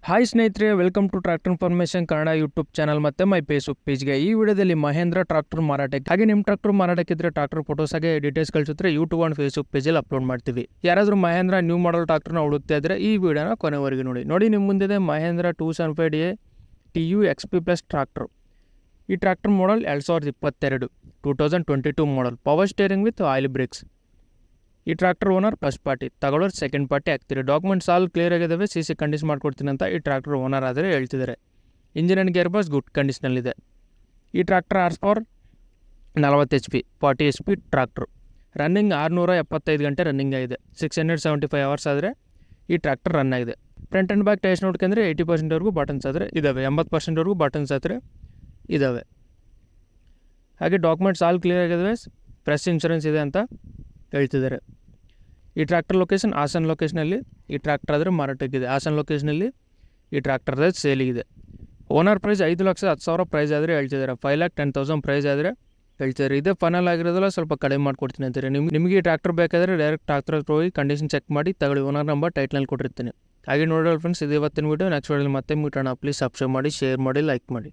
Hi ಸ್ನೇಹಿತರೆ, welcome to tractor information Kannada YouTube channel ಮತ್ತು my Facebook ಪೇಜ್ಗೆ. ಈ ವಿಡಿಯೋದಲ್ಲಿ ಮಹೇಂದ್ರ ಟ್ರಾಕ್ಟರ್ ಮಾರಾಟಕ್ಕೆ, ಹಾಗೆ ನಿಮ್ಮ ಟ್ರಾಕ್ಟರ್ ಮಾರಾಟಕ್ಕಿದ್ರೆ ಟ್ರಾಕ್ಟರ್ ಫೋಟೋಸ್ ಹಾಗೆ ಡೀಟೇಲ್ಸ್ ಕಳಿಸಿದ್ರೆ ಯೂಟ್ಯೂಬ್ ಆ್ಯಂಡ್ ಫೇಸ್ಬುಕ್ ಪೇಜಲ್ಲಿ ಅಪ್ಲೋಡ್ ಮಾಡ್ತೀವಿ. ಯಾರಾದರೂ ಮಹೇಂದ್ರ ನ್ಯೂ ಮಾಡಲ್ ಟ್ರಾಕ್ಟರ್ನ ಹುಡುಕ್ತಾ ಇದ್ರೆ ಈ ವಿಡಿಯೋನ ಕೊನೆವರೆಗೆ ನೋಡಿ ನಿಮ್ಮ ಮುಂದಿದೆ Mahindra 275 TU XP plus tractor. ಈ tractor model 2022 2022 model, power steering with oil brakes. ಈ ಟ್ರಾಕ್ಟರ್ ಓನರ್ ಫಸ್ಟ್ ಪಾರ್ಟಿ, ತಗೊಳ್ಳೋರು ಸೆಕೆಂಡ್ ಪಾರ್ಟಿ ಆಗ್ತೀರಿ. ಡಾಕ್ಯುಮೆಂಟ್ಸ್ ಆಲ್ ಕ್ಲಿಯರ್ ಆಗಿದ್ದಾವೆ, CC ಕಂಡೀಷನ್ ಮಾಡ್ಕೊಡ್ತೀನಿ ಅಂತ ಈ ಟ್ರಾಕ್ಟರ್ ಓನರ್ ಆದರೆ ಹೇಳ್ತಿದ್ದಾರೆ. Engine and gear box good ಕಂಡೀಷನಲ್ಲಿದೆ. ಈ tractor horse power 40 HP 40 HP tractor. Running 675 ಗಂಟೆ ರನ್ನಿಂಗ್ ಆಗಿದೆ. 675 ಅವರ್ಸ್ ಆದರೆ ಈ ಟ್ರಾಕ್ಟರ್ ರನ್ ಆಗಿದೆ. ಫ್ರಂಟ್ ಆ್ಯಂಡ್ ಬ್ಯಾಕ್ ಟೈರ್ಸ್ ನೋಡ್ಕೊಂಡ್ರೆ 80%ವರೆಗೂ ಬಟನ್ಸ್ ಆದರೆ ಇದ್ದಾವೆ, 80%ವರೆಗೂ ಬಟನ್ಸ್ ಆದರೆ ಇದ್ದಾವೆ. ಹಾಗೆ ಡಾಕ್ಯುಮೆಂಟ್ಸ್ ಆಲ್ ಕ್ಲಿಯರ್ ಆಗಿದ್ದಾವೆ, ಫ್ರೆಶ್ ಇನ್ಶೂರೆನ್ಸ್ ಇದೆ ಅಂತ ಹೇಳ್ತಿದ್ದಾರೆ. ಈ ಟ್ರ್ಯಾಕ್ಟರ್ ಲೊಕೇಶನ್ ಹಾಸನ್ ಲೊಕೇಶನಲ್ಲಿ ಈ ಟ್ರ್ಯಾಕ್ಟರ್ ಆದರೆ ಮಾರಾಟಕ್ಕಿದೆ. ಹಾಸನ್ ಲೊಕೇಶನಲ್ಲಿ ಈ ಟ್ರ್ಯಾಕ್ಟರ್ ಆದರೆ ಸೇಲಿಗಿದೆ. ಓನರ್ ಪ್ರೈಸ್ 5,10,000 ಪ್ರೈಸ್ ಆದರೆ ಹೇಳ್ತಿದ್ದಾರೆ. 5,10,000 ಪ್ರೈಸ್ ಆದರೆ ಹೇಳ್ತಿದ್ದಾರೆ. ಇದೇ ಫೈನಲ್ ಆಗಿರೋದಲ್ಲ, ಸ್ವಲ್ಪ ಕಡಿಮೆ ಮಾಡ್ಕೊಡ್ತೀನಿ ಅಂತಾರೆ. ನಿಮಗೆ ಈ ಟ್ರ್ಯಾಕ್ಟರ್ ಬೇಕಾದರೆ ಡೈರೆಕ್ಟ್ ಟ್ರ್ಯಾಕ್ಟರ್ ಹೋಗಿ ಕಂಡೀಷನ್ ಚೆಕ್ ಮಾಡಿ ತಗೊಳ್ಳಿ. ಓನರ್ ನಂಬರ್ ಟೈಟ್ಲಲ್ಲಿ ಕೊಟ್ಟಿರ್ತೀನಿ. ಹಾಗೆ ನೋಡೋಲ್ಲ ಫ್ರೆಂಡ್ಸ್, ಇದು ಇವತ್ತಿನ ವೀಡಿಯೋ. ನೆಕ್ಸ್ಟ್ ವೀಡಿಯೋಲಿ ಮತ್ತೆ ಮೀಟೋಣ. ಪ್ಲೀಸ್ ಸಬ್ಸ್ಕ್ರೈಬ್ ಮಾಡಿ, ಶೇರ್ ಮಾಡಿ, ಲೈಕ್ ಮಾಡಿ.